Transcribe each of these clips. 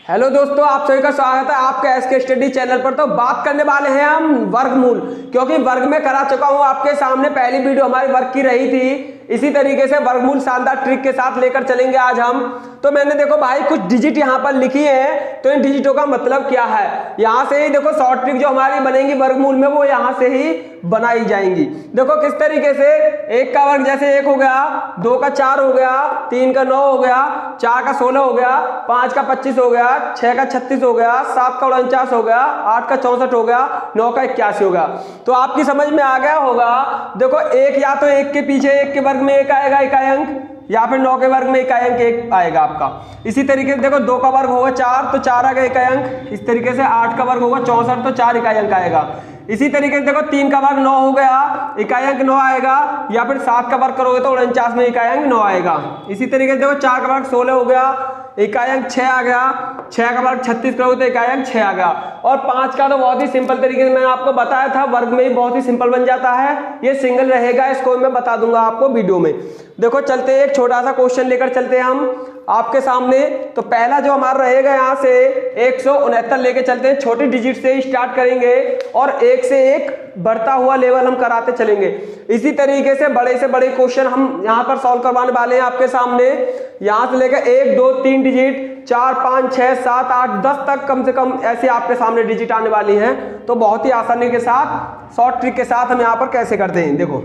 Hello दोस्तों, आप सभी का स्वागत है आपके एसके स्टडी चैनल पर। तो बात करने वाले हैं हम वर्गमूल, क्योंकि वर्ग में करा चुका हूं आपके सामने। पहली वीडियो हमारी वर्ग की रही थी। इसी तरीके से वर्गमूल शानदार ट्रिक के साथ लेकर चलेंगे आज हम। तो मैंने देखो भाई कुछ डिजिट यहाँ पर लिखी है, तो इन डिजिटों का मतलब क्या है, यहाँ से ही देखो शॉर्ट ट्रिक जो हमारी बनेगी वर्गमूल में वो यहाँ से ही बनाई जाएंगी। देखो किस तरीके से, एक का वर्ग जैसे 1 हो गया, 2 का 4 हो गया, 3 का 9 हो गया, 4 का 16 हो गया, 5 का 25 हो गया, 6 का 36 हो गया, 7 का 49 हो गया, 8 का 64 हो गया, 9 का 81 हो गया। तो आपकी समझ में आ गया होगा। देखो एक या तो एक के पीछे एक के वर्ग में एक आएगा इकाई अंक, या फिर 9 के वर्ग में इकाई अंक 1 आएगा आपका। इसी तरीके से देखो 2 का वर्ग होगा 4, तो 4 आएगा इकाई अंक। इस तरीके से 8 का वर्ग होगा 64, तो 4 इकाई अंक आएगा। इसी तरीके से देखो 3 का वर्ग 9 हो गया, इकाई अंक 9 आएगा, या फिर 7 का वर्ग करोगे तो 49 में इकाई अंक 9 आएगा। इसी तरीके से देखो 4 का वर्ग 16 हो गया, इकाई अंक 6 आ गया, 6 का वर्ग 36 करोगे तो इकाई अंक 6 आ गया। और 5 का तो बहुत ही सिंपल तरीके से मैंने आपको बताया था, वर्ग में ही बहुत ही सिंपल बन जाता है। ये सिंगल रहेगा, इसको मैं बता दूंगा आपको वीडियो में। देखो चलते हैं, एक छोटा सा क्वेश्चन लेकर चलते हैं हम आपके सामने। तो पहला जो हमारा रहेगा यहाँ से 169 लेके चलते हैं। छोटी डिजिट से स्टार्ट करेंगे और एक से एक बढ़ता हुआ लेवल हम कराते चलेंगे। इसी तरीके से बड़े क्वेश्चन हम यहाँ पर सॉल्व करवाने वाले हैं आपके सामने। यहाँ से लेकर 1 2 3 डिजिट, 4 5 6 7 8 10 तक कम से कम ऐसे आपके सामने डिजिट आने वाली हैं। तो बहुत ही आसानी के साथ शॉर्ट ट्रिक के साथ हम यहाँ पर कैसे करते हैं। देखो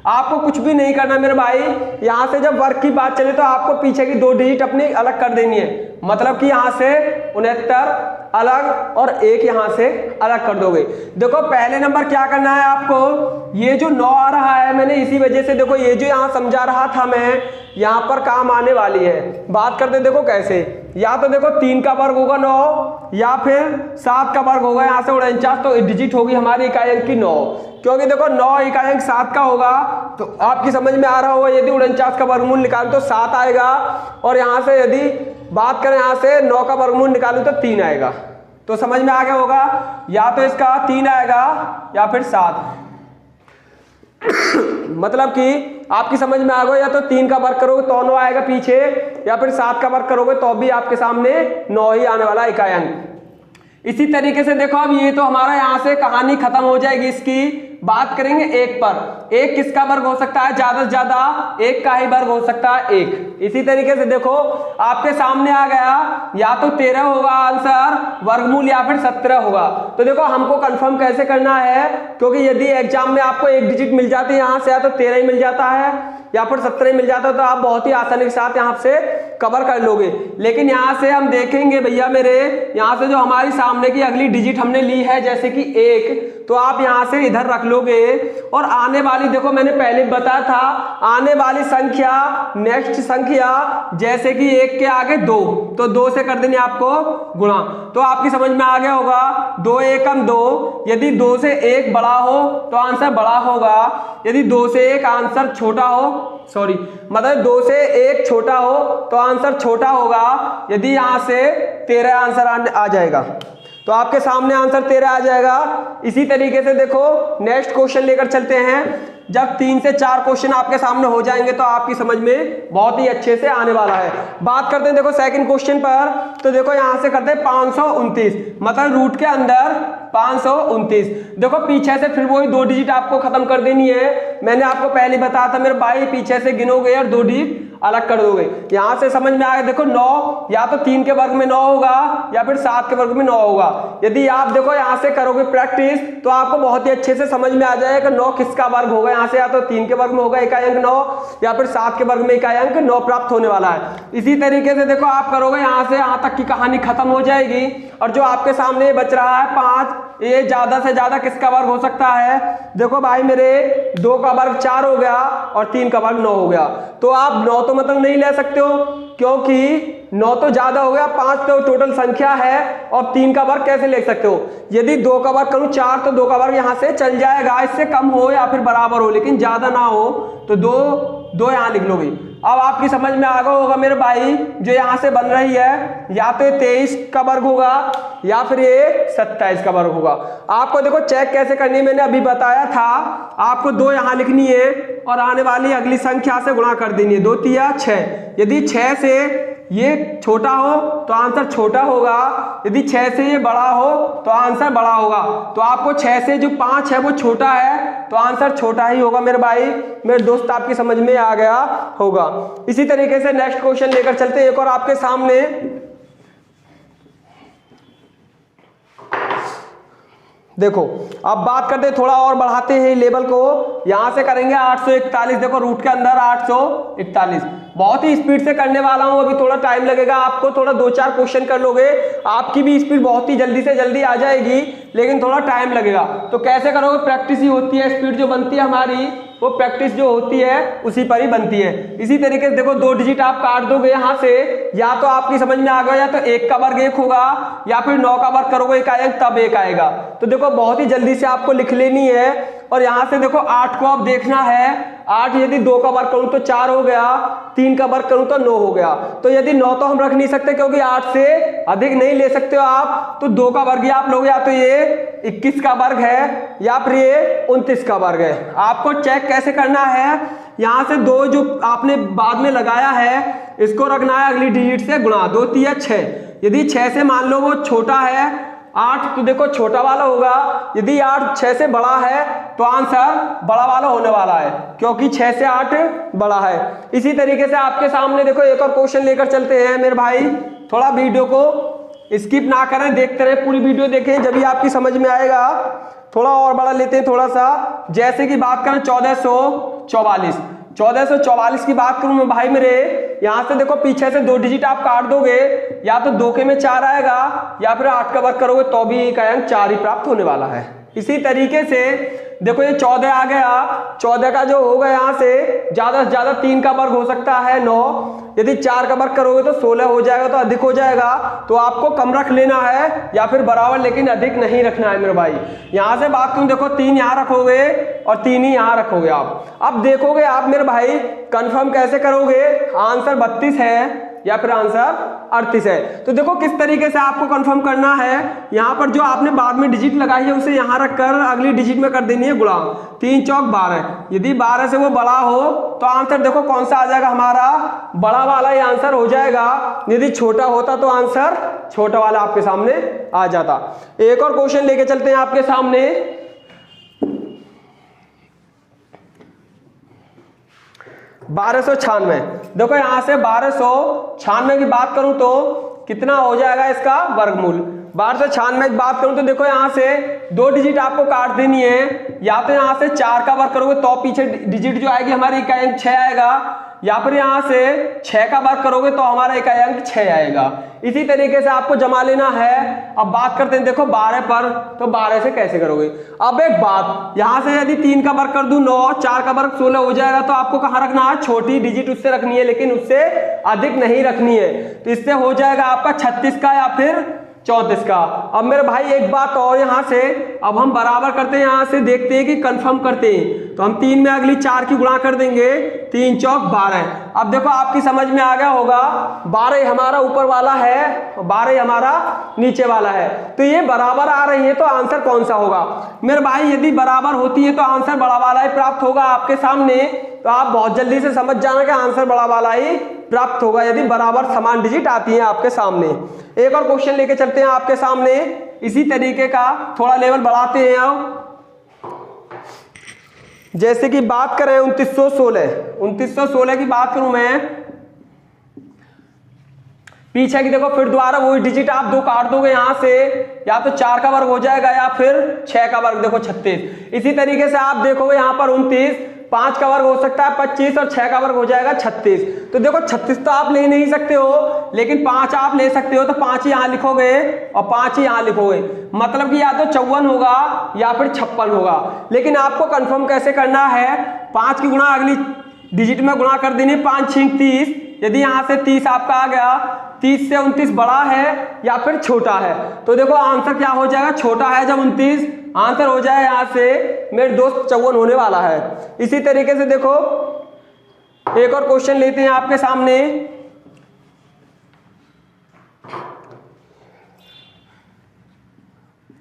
आपको कुछ भी नहीं करना मेरे भाई। यहाँ से जब वर्ग की बात चले तो आपको पीछे की 2 डिजिट अपनी अलग कर देनी है। मतलब कि यहाँ से 69 अलग और 1 यहाँ से अलग कर दोगे। देखो पहले नंबर क्या करना है आपको, ये जो 9 आ रहा है, मैंने इसी वजह से देखो ये जो यहाँ समझा रहा था मैं, यहाँ पर काम आने वाली है। बात करते देखो कैसे, या तो देखो 3 का वर्ग होगा 9, या फिर 7 का वर्ग होगा यहाँ से 49, तो डिजिट होगी हमारी इकाई अंक की 9। क्योंकि देखो 9 इकाई अंक 7 का होगा, तो आपकी समझ में आ रहा होगा यदि 49 का वर्गमूल निकालूं तो 7 आएगा, और यहाँ से यदि बात करें यहाँ से 9 का वर्गमूल निकालूं तो 3 आएगा। तो समझ में आ गया होगा, या तो इसका 3 आएगा या फिर 7। मतलब कि आपकी समझ में आ गया, या तो 3 का वर्ग करोगे तो 9 आएगा पीछे, या फिर 7 का वर्ग करोगे तो भी आपके सामने 9 ही आने वाला इकाई अंक। इसी तरीके से देखो अब ये तो हमारा यहाँ से कहानी खत्म हो जाएगी इसकी। बात करेंगे 1 पर। 1 किसका वर्ग हो सकता है, ज्यादा से ज्यादा 1 का ही वर्ग हो सकता है 1। इसी तरीके से देखो आपके सामने आ गया, या तो 13 होगा आंसर वर्गमूल, या फिर 17 होगा। तो देखो हमको कंफर्म कैसे करना है, क्योंकि यदि एग्जाम में आपको एक डिजिट मिल जाती है यहाँ से, या तो 13 ही मिल जाता है या फिर 17 मिल जाता है, तो आप बहुत ही आसानी के साथ यहाँ से कवर कर लोगे। लेकिन यहाँ से हम देखेंगे भैया मेरे, यहाँ से जो हमारी सामने की अगली डिजिट हमने ली है जैसे कि 1, तो आप यहाँ से इधर रख लोगे। और आने वाली देखो मैंने पहले बताया था, आने वाली संख्या नेक्स्ट संख्या जैसे कि 1 के आगे 2, तो 2 से कर देनी आपको गुणा। तो आपकी समझ में आ गया होगा, 2 एकम 2। यदि 2 से 1 बड़ा हो तो आंसर बड़ा होगा, यदि 2 से 1 आंसर छोटा हो, सॉरी मतलब 2 से 1 छोटा हो तो आंसर छोटा होगा। यदि यहाँ से 13 आंसर आ जाएगा तो आपके सामने आंसर 13 आ जाएगा। इसी तरीके से देखो नेक्स्ट क्वेश्चन लेकर चलते हैं। जब 3 से 4 क्वेश्चन आपके सामने हो जाएंगे तो आपकी समझ में बहुत ही अच्छे से आने वाला है। बात करते हैं देखो सेकंड क्वेश्चन पर। तो देखो यहां से करते हैं 529, मतलब रूट के अंदर 529। देखो पीछे से फिर वही 2 डिजिट आपको खत्म कर देनी है। मैंने आपको पहले बताया था मेरे भाई, पीछे से गिनोगे और 2 डिजिट अलग कर दोगे। यहां से समझ में आ गया, देखो 9 या तो 3 के वर्ग में 9 होगा, या फिर 7 के वर्ग में 9 होगा। यदि आप देखो यहां से करोगे प्रैक्टिस तो आपको बहुत ही अच्छे से समझ में आ जाएगा 9 किसका वर्ग होगा। यहाँ से या तो 3 के वर्ग में होगा इकाई अंक 9, या फिर 7 के वर्ग में इकाई अंक 9 प्राप्त होने वाला है। इसी तरीके से देखो आप करोगे, यहाँ से यहाँ तक की कहानी खत्म हो जाएगी। और जो आपके सामने बच रहा है 5, ये ज्यादा से ज्यादा किसका वर्ग हो सकता है। देखो भाई मेरे 2 का वर्ग 4 हो गया और 3 का वर्ग 9 हो गया। तो आप 9 तो मतलब नहीं ले सकते हो, क्योंकि 9 तो ज्यादा हो गया, 5 तो टोटल संख्या है, और 3 का वर्ग कैसे ले सकते हो। यदि 2 का वर्ग करूं 4 तो 2 का वर्ग यहां से चल जाएगा, इससे कम हो या फिर बराबर हो, लेकिन ज्यादा ना हो, तो 2 यहां लिख लोगे। अब आपकी समझ में आ गया होगा मेरे भाई, जो यहां से बन रही है या तो 23 का वर्ग होगा, या फिर ये 27 का वर्ग होगा। आपको देखो चेक कैसे करनी है मैंने अभी बताया था। आपको 2 यहां लिखनी है और आने वाली अगली संख्या से गुणा कर देनी है। 2 तिया 6। यदि 6 से ये छोटा हो तो आंसर छोटा होगा, यदि 6 से ये बड़ा हो तो आंसर बड़ा होगा। तो आपको 6 से जो 5 है वो छोटा है तो आंसर छोटा ही होगा मेरे भाई, मेरे दोस्त, आपकी समझ में आ गया होगा। इसी तरीके से नेक्स्ट क्वेश्चन लेकर चलते हैं एक और आपके सामने। देखो अब बात करते हैं, थोड़ा और बढ़ाते हैं लेवल को, यहां से करेंगे 841। देखो रूट के अंदर 841, बहुत ही स्पीड से करने वाला हूं, अभी थोड़ा टाइम लगेगा आपको, थोड़ा 2-4 क्वेश्चन कर लोगे, आपकी भी स्पीड बहुत ही जल्दी से जल्दी आ जाएगी, लेकिन थोड़ा टाइम लगेगा। तो कैसे करोगे, प्रैक्टिस ही होती है, स्पीड जो बनती है हमारी वो प्रैक्टिस जो होती है उसी पर ही बनती है। इसी तरीके से देखो 2 डिजिट आप काट दोगे यहां से, या तो आपकी समझ में आ गया, या तो 1 का वर्ग 1 होगा, या फिर 9 का वर्ग करोगे इकाई अंक तब 1 आएगा। तो देखो बहुत ही जल्दी से आपको लिख लेनी है। और यहां से देखो 8 को आप देखना है, 8 यदि 2 का वर्ग करूं तो 4 हो गया, 3 का वर्ग करूं तो 9 हो गया। तो यदि 9 तो हम रख नहीं सकते क्योंकि 8 से अधिक नहीं ले सकते हो आप, तो 2 का वर्ग आप लोगे, या तो ये 21 का वर्ग है या फिर ये 29 का वर्ग है। आपको चेक कैसे करना है, यहां से 2 जो आपने बाद में लगाया है इसको रखना है अगली डिजिट से गुणा, 2 3 6। यदि 6 से मान लो वो छोटा है 8 तो देखो छोटा वाला होगा, यदि 8 6 से बड़ा है तो आंसर बड़ा वाला होने वाला है, क्योंकि 6 से 8 बड़ा है। इसी तरीके से आपके सामने देखो एक और क्वेश्चन लेकर चलते हैं मेरे भाई, थोड़ा वीडियो को स्किप ना करें, देखते रहे, पूरी वीडियो देखें, जब भी आपकी समझ में आएगा। थोड़ा और बड़ा लेते हैं थोड़ा सा, जैसे कि बात करें 1444 की बात करूं मैं भाई मेरे, यहां से देखो पीछे से 2 डिजिट आप काट दोगे, या तो 2 के में 4 आएगा, या फिर 8 का वर्ग करोगे तो भी इकाई अंक 4 ही प्राप्त होने वाला है। इसी तरीके से देखो ये 14 आ गया, 14 का जो होगा यहां से ज्यादा से ज्यादा 3 का वर्ग हो सकता है 9, यदि 4 का वर्ग करोगे तो 16 हो जाएगा, तो अधिक हो जाएगा, तो आपको कम रख लेना है या फिर बराबर, लेकिन अधिक नहीं रखना है मेरे भाई। यहां से बात करूं देखो 3 यहां रखोगे और 3 ही यहां रखोगे आप। अब देखोगे आप मेरे भाई कंफर्म कैसे करोगे, आंसर 32 है या फिर आंसर 38 है। तो देखो किस तरीके से आपको कंफर्म करना है, यहां पर जो आपने बाद में डिजिट लगाई है उसे यहां रखकर अगली डिजिट में कर देनी है गुणा, 3 चौक 12। यदि 12 से वो बड़ा हो तो आंसर देखो कौन सा आ जाएगा, हमारा बड़ा वाला ही आंसर हो जाएगा। यदि छोटा होता तो आंसर छोटा वाला आपके सामने आ जाता। एक और क्वेश्चन लेके चलते हैं आपके सामने, 1296। देखो यहां से 1296 की बात करूं तो कितना हो जाएगा इसका वर्गमूल। 1296 की बात करूं तो देखो यहां से 2 डिजिट आपको काट देनी है, या तो यहां से 4 का वर्ग करोगे तो पीछे डिजिट जो आएगी हमारी इकाई अंक 6 आएगा, या फिर यहां से 6 का वर्ग करोगे तो हमारा इकाई अंक 6 आएगा। इसी तरीके से आपको जमा लेना है। अब बात करते हैं देखो 12 पर, तो 12 से कैसे करोगे। अब एक बात, यहां से यदि 3 का वर्ग कर दूं 9, 4 का वर्ग 16 हो जाएगा, तो आपको कहां रखना है, छोटी डिजिट उससे रखनी है, लेकिन उससे अधिक नहीं रखनी है। तो इससे हो जाएगा आपका 36 का या फिर 34 का। अब मेरे भाई एक बात और, यहां से अब हम बराबर करते हैं, यहां से देखते हैं कि कंफर्म करते हैं, तो हम 3 में अगली 4 की गुणा कर देंगे, 3 चौक 12। अब देखो आपकी समझ में आ गया होगा, 12 हमारा ऊपर वाला है, 12 हमारा नीचे वाला है, तो ये बराबर आ रही है, तो आंसर कौन सा होगा मेरे भाई। यदि बराबर होती है तो आंसर बड़ा वाला ही प्राप्त होगा आपके सामने, तो आप बहुत जल्दी से समझ जाना कि आंसर बड़ा वाला ही प्राप्त होगा यदि बराबर समान डिजिट आती है आपके सामने। एक और क्वेश्चन लेके चलते हैं आपके सामने, इसी तरीके का थोड़ा लेवल बढ़ाते हैं अब। जैसे कि बात करें 2916 की बात करूं मैं, पीछे की देखो फिर दोबारा वही डिजिट आप 2 काट दोगे, यहां से या तो 4 का वर्ग हो जाएगा या फिर 6 का वर्ग, देखो 36। इसी तरीके से आप देखोगे यहां पर 29, 5 का वर्ग हो सकता है 25 और 6 का वर्ग हो जाएगा 36। तो देखो 36 तो आप ले नहीं सकते हो, लेकिन 5 आप ले सकते हो, तो 5 ही यहां लिखोगे और 5 ही यहां लिखोगे, मतलब कि या तो 54 होगा या फिर 56 होगा। लेकिन आपको कंफर्म कैसे करना है, 5 की गुणा अगली डिजिट में गुणा कर देनी, 5 6 30। यदि यहां से 30 आपका आ गया, 30 से 29 बड़ा है या फिर छोटा है, तो देखो आंसर क्या हो जाएगा, छोटा है जब 29, आंसर हो जाए यहां से मेरे दोस्त 54 होने वाला है। इसी तरीके से देखो एक और क्वेश्चन लेते हैं आपके सामने,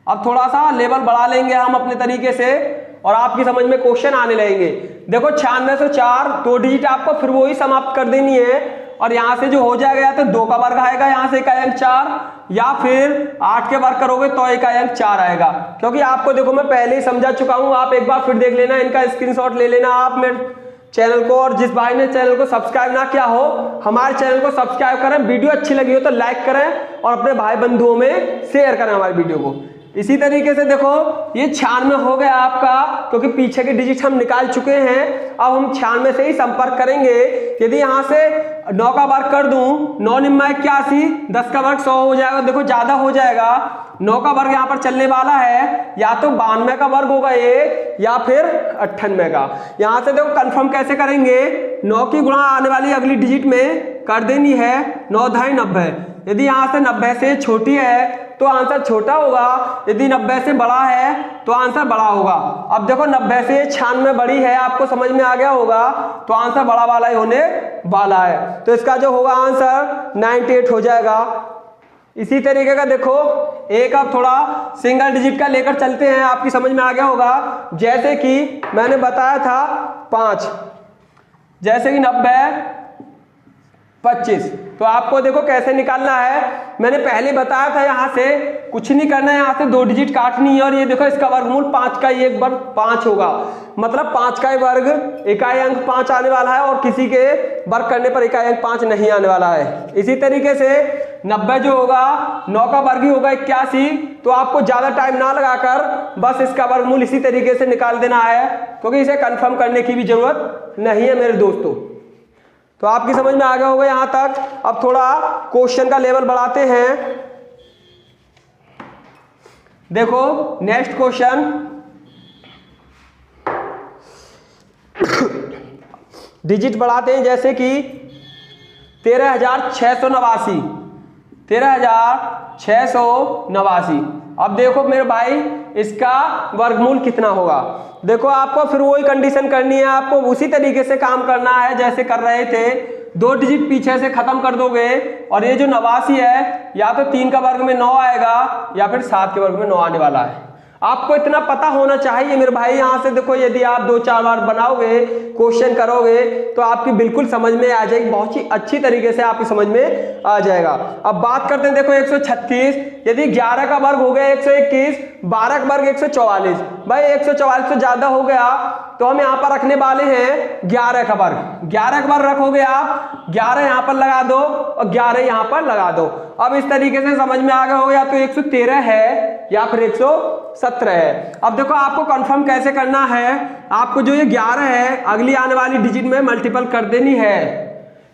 अब थोड़ा सा लेवल बढ़ा लेंगे हम अपने तरीके से और आपकी समझ में क्वेश्चन आने लगेंगे। देखो 9604, 2 डिजिट आपको फिर वही समाप्त कर देनी है और यहाँ से जो हो जाएगा या तो 2 का वर्ग आएगा यहाँ से इकाई अंक 4, या फिर 8 के वर्ग करोगे तो इकाई अंक 4 आएगा। क्योंकि आपको देखो मैं पहले ही समझा चुका हूं, आप एक बार फिर देख लेना, इनका स्क्रीनशॉट ले लेना आप मेरे चैनल को। और जिस भाई ने चैनल को सब्सक्राइब ना किया हो, हमारे चैनल को सब्सक्राइब करें, वीडियो अच्छी लगी हो तो लाइक करें और अपने भाई बंधुओं में शेयर करें हमारी वीडियो को। इसी तरीके से देखो ये 96 हो गया आपका, क्योंकि पीछे के डिजिट हम निकाल चुके हैं। अब हम 96 से ही संपर्क करेंगे। यदि यहाँ से 9 का वर्ग कर दूं, 9 निम्मा 81, 10 का वर्ग 100 हो जाएगा। देखो ज्यादा हो जाएगा, 9 का वर्ग यहाँ पर चलने वाला है, या तो 92 का वर्ग होगा ये, या फिर 98 का। यहाँ से देखो कंफर्म कैसे करेंगे, 9 की गुणा आने वाली अगली डिजिट में कर देनी है, 9 ढाई 90। यदि यहाँ से 90 से छोटी है तो आंसर छोटा होगा, यदि 90 से बड़ा है तो आंसर बड़ा होगा। अब देखो 90 से 96 बड़ी है, आपको समझ में आ गया होगा, तो आंसर बड़ा वाला ही होने वाला है। तो इसका जो होगा आंसर 98 हो जाएगा। इसी तरीके का देखो एक अब थोड़ा सिंगल डिजिट का लेकर चलते हैं, आपकी समझ में आ गया होगा। जैसे कि मैंने बताया था 5, जैसे कि 90 25, तो आपको देखो कैसे निकालना है। मैंने पहले बताया था, यहाँ से कुछ नहीं करना है, यहाँ से 2 डिजिट काटनी है। और ये देखो इसका वर्गमूल 5 का ही एक वर्ग 5 होगा, मतलब 5 का ही वर्ग इकाई अंक 5 आने वाला है, और किसी के वर्ग करने पर इकाई अंक 5 नहीं आने वाला है। इसी तरीके से 90 जो होगा 9 का वर्ग ही होगा 81, तो आपको ज्यादा टाइम ना लगाकर बस इसका वर्गमूल इसी तरीके से निकाल देना है, क्योंकि इसे कंफर्म करने की भी जरूरत नहीं है मेरे दोस्तों। तो आपकी समझ में आ गया होगा यहां तक। अब थोड़ा क्वेश्चन का लेवल बढ़ाते हैं। देखो नेक्स्ट क्वेश्चन, डिजिट बढ़ाते हैं, जैसे कि 13,689, 13,689। अब देखो मेरे भाई इसका वर्गमूल कितना होगा। देखो आपको फिर वही कंडीशन करनी है, आपको उसी तरीके से काम करना है जैसे कर रहे थे। 2 डिजिट पीछे से खत्म कर दोगे, और ये जो 89 है या तो 3 का वर्ग में 9 आएगा, या फिर 7 के वर्ग में 9 आने वाला है। आपको इतना पता होना चाहिए मेरे भाई। यहां से देखो यदि आप 2-4 बार बनाओगे, क्वेश्चन करोगे, तो आपकी बिल्कुल समझ में आ जाएगी, बहुत ही अच्छी तरीके से आपकी समझ में आ जाएगा। अब बात करते हैं, देखो 136, यदि 11 का वर्ग हो गया 121, 12 का वर्ग 144। भाई 144 से ज्यादा हो गया, तो हम यहाँ पर रखने वाले हैं 11 का वर्ग। 11 का वर्ग रखोगे आप, 11 यहाँ पर लगा दो और 11 यहाँ पर लगा दो। अब इस तरीके से समझ में आ गया होगा, या तो 113 है या फिर 117 है। अब देखो आपको कंफर्म कैसे करना है, आपको जो ये 11 है अगली आने वाली डिजिट में मल्टीपल कर देनी है।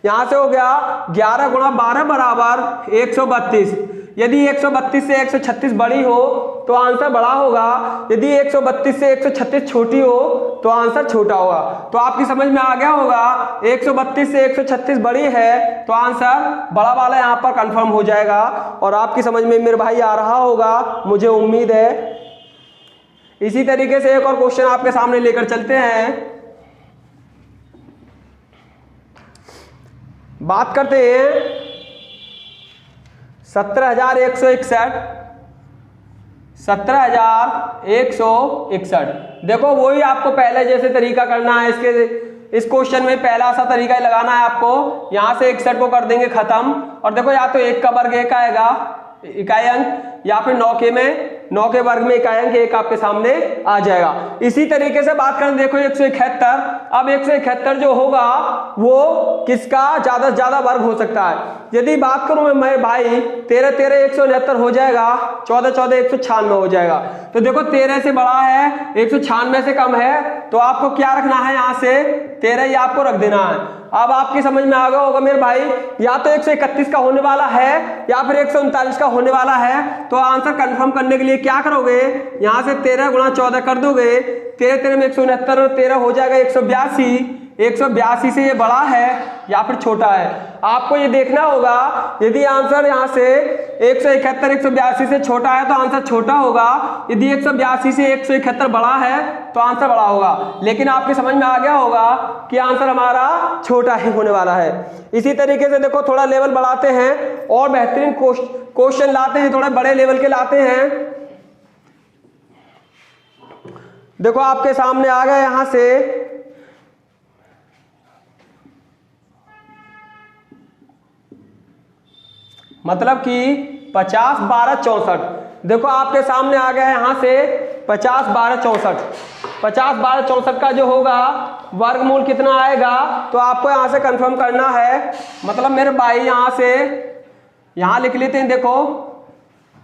यहां से हो गया 11 गुणा 12 बराबर 132। यदि 132 से 136 बड़ी हो तो आंसर बड़ा होगा, यदि 132 से 136 छोटी हो तो आंसर छोटा होगा। तो आपकी समझ में आ गया होगा, 132 से 136 बड़ी है तो आंसर बड़ा वाला यहाँ पर कंफर्म हो जाएगा। और आपकी समझ में मेरे भाई आ रहा होगा, मुझे उम्मीद है। इसी तरीके से एक और क्वेश्चन आपके सामने लेकर चलते हैं। बात करते हैं 17,161, 17,161। देखो वही आपको पहले जैसे तरीका करना है। इस क्वेश्चन में पहला सा तरीका ही लगाना है आपको। यहां से 61 को कर देंगे खत्म, और देखो या तो 1 का वर्ग 1 आएगा इकाई अंक, या फिर 9 के वर्ग में इकाई अंक 1 आपके सामने आ जाएगा। इसी तरीके से बात करें, देखो 171। अब 171 जो होगा वो किसका ज्यादा से ज्यादा वर्ग हो सकता है। यदि बात करूं मैं भाई 13 169 हो जाएगा, 14 196 हो जाएगा। तो देखो 13 से बड़ा है, 196 से कम है, तो आपको क्या रखना है, यहां से 13 ही आपको रख देना है। अब आपकी समझ में आ गया होगा मेरे भाई, या तो 131 का होने वाला है या फिर 139 का होने वाला है। तो आंसर कंफर्म करने के लिए क्या करोगे, यहां से 13 गुणा 14 कर दोगे, 13 में 169 और 13 हो जाएगा 182। 182 से ये बड़ा है या फिर छोटा है, आपको ये देखना होगा। यदि आंसर यहाँ से 171 182 से छोटा है तो आंसर छोटा होगा, यदि 182 से 171 बड़ा है तो आंसर बड़ा होगा। लेकिन आपके समझ में आ गया होगा कि आंसर हमारा छोटा ही होने वाला है। इसी तरीके से देखो थोड़ा लेवल बढ़ाते हैं और बेहतरीन क्वेश्चन लाते हैं, थोड़े बड़े लेवल के लाते हैं। देखो आपके सामने आ गया यहां से मतलब कि 50 12 64। देखो आपके सामने आ गया यहाँ से 50 12 64। 50 12 64 का जो होगा वर्गमूल कितना आएगा, तो आपको यहाँ से कंफर्म करना है। मतलब मेरे भाई यहाँ से यहाँ लिख लेते हैं, देखो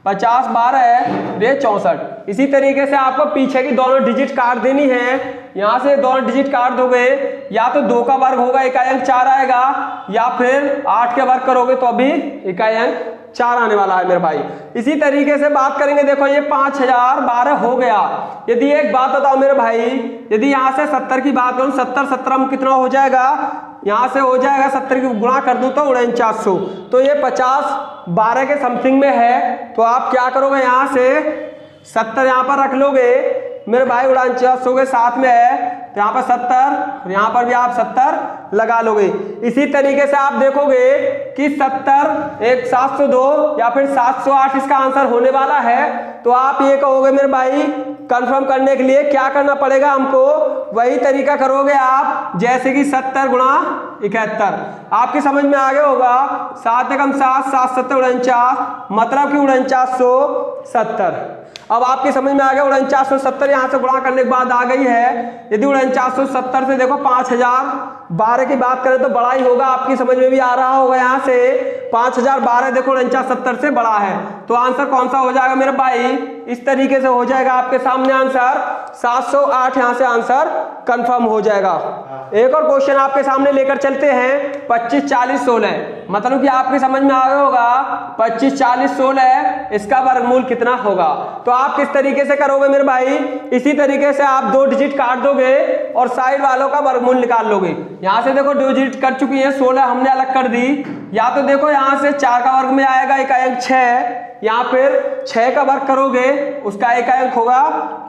50 12 ये 64। इसी तरीके से आपको पीछे की दोनों डिजिट काट देनी है। यहाँ से दोनों डिजिट काट दोगे, या तो 2 का वर्ग होगा इकाई अंक 4 आएगा, या फिर 8 के वर्ग करोगे तो अभी इकाई अंक 4 आने वाला है मेरे भाई। इसी तरीके से बात करेंगे, देखो ये 5012 हो गया। यदि एक बात बताओ मेरे भाई, यदि यहाँ से 70 की बात करूँ, 70 17 में कितना हो जाएगा, यहाँ से हो जाएगा 70 की गुणा कर दूं तो 4900। तो ये 50 12 के समथिंग में है। तो आप क्या करोगे, यहाँ से 70 यहाँ पर रख लोगे मेरे भाई, 4900 के साथ में है तो यहाँ पर 70, यहाँ पर भी आप 70 लगा लोगे। इसी तरीके से आप देखोगे कि 70 एक 702 या फिर 708 इसका आंसर होने वाला है। तो आप ये कहोगे मेरे भाई, कंफर्म करने के लिए क्या करना पड़ेगा हमको, वही तरीका करोगे आप जैसे कि 70 गुणा 71। आपकी समझ में आ गया होगा। 7 एकम 7 7 7 49, मतलब कि 4970। अब आपकी समझ में आ गया 4970 यहाँ से गुणा करने के बाद आ गई है। यदि 4970 से देखो 5012 की बात करें तो बड़ा ही होगा, आपकी समझ में भी आ रहा होगा। यहाँ से 5012 देखो 4970 से बड़ा है, तो आंसर कौन सा हो जाएगा मेरे भाई, इस तरीके से हो जाएगा आपके सामने आंसर 708। यहाँ से आंसर कंफर्म हो जाएगा। एक और क्वेश्चन आपके सामने लेकर चलते हैं, 25 40 16। मतलब कि आपकी समझ में आ गया होगा 25 40 16 इसका वर्गमूल कितना होगा। तो आप किस तरीके से करोगे मेरे भाई, इसी तरीके से आप 2 डिजिट काट दोगे और साइड वालों का वर्गमूल निकाल लोगे। यहाँ से देखो 2 डिजिट कट चुकी है, 16 हमने अलग कर दी। या तो देखो यहाँ से 4 का वर्ग में आएगा इकाई अंक 6, यहाँ फिर 6 का वर्ग करोगे उसका इकाई अंक होगा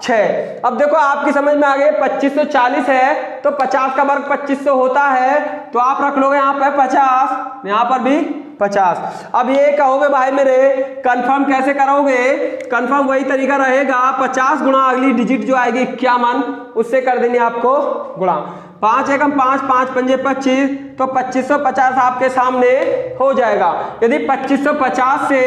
6। अब देखो आपकी समझ में आ गई 2540 है तो 50 का वर्ग 2500 होता है, तो आप रख लोगे यहाँ पर 50, यहाँ पर भी 50। अब ये कहोगे भाई मेरे कंफर्म कैसे करोगे, कंफर्म वही तरीका रहेगा, 50 गुणा अगली डिजिट जो आएगी 51 उससे कर देनी आपको गुणा। 5 एकम 5 5 पंजे 25, तो 2550 आपके सामने हो जाएगा। यदि 2550 से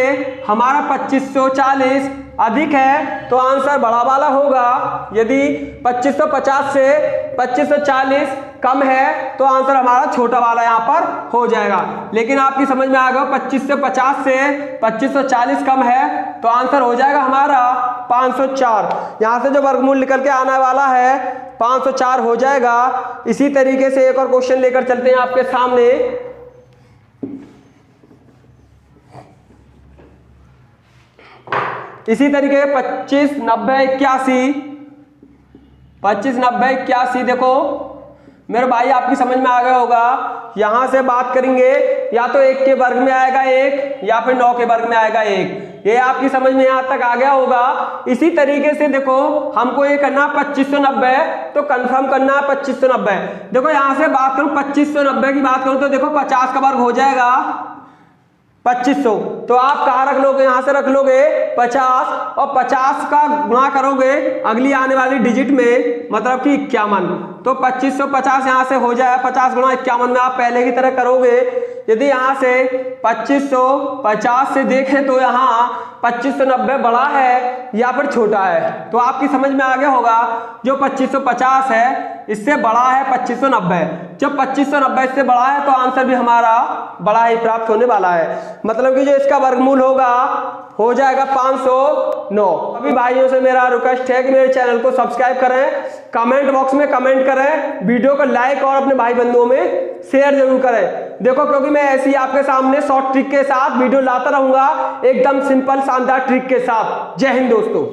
हमारा 2540 अधिक है तो आंसर बड़ा वाला होगा। यदि 2550 से 2540 कम है तो आंसर हमारा छोटा वाला यहाँ पर हो जाएगा। लेकिन आपकी समझ में आ गया 2550 से 2540 कम है तो आंसर हो जाएगा हमारा 504। यहाँ से जो वर्गमूल निकल के आने वाला है 504 हो जाएगा। इसी तरीके से एक और क्वेश्चन लेकर चलते हैं आपके सामने। इसी तरीके 25 90 81, 25 90 81 देखो मेरे भाई आपकी समझ में आ गया होगा। यहां से बात करेंगे या तो 1 के वर्ग में आएगा 1 या फिर 9 के वर्ग में आएगा 1, ये आपकी समझ में यहां तक आ गया होगा। इसी तरीके से देखो हमको ये करना 2590, तो कंफर्म करना 2590। देखो यहां से बात करूं 2590 की बात करूं तो देखो 50 का वर्ग हो जाएगा 2500, तो आप कहाँ रख लोगे, यहां से रख लोगे 50 और 50 का गुणा करोगे अगली आने वाली डिजिट में, मतलब कि 51। तो 2550 यहां से हो जाए, 50 गुणा 51 में आप पहले की तरह करोगे। यदि यहां से 2550 से देखें तो यहाँ 2590 बड़ा है या फिर छोटा है, तो आपकी समझ में आ गया होगा जो 2550 है इससे बड़ा है 2590। जब 2590 इससे बड़ा है तो आंसर भी हमारा बड़ा ही प्राप्त होने वाला है। मतलब कि जो इसका वर्गमूल होगा हो जाएगा 509। अभी भाइयों से मेरा रिक्वेस्ट है कि मेरे चैनल को सब्सक्राइब करें, कमेंट बॉक्स में कमेंट करें, वीडियो को लाइक और अपने भाई बंधुओं में शेयर जरूर करें। देखो क्योंकि मैं ऐसी आपके सामने शॉर्ट ट्रिक के साथ वीडियो लाता रहूंगा, एकदम सिंपल शानदार ट्रिक के साथ। जय हिंद दोस्तों।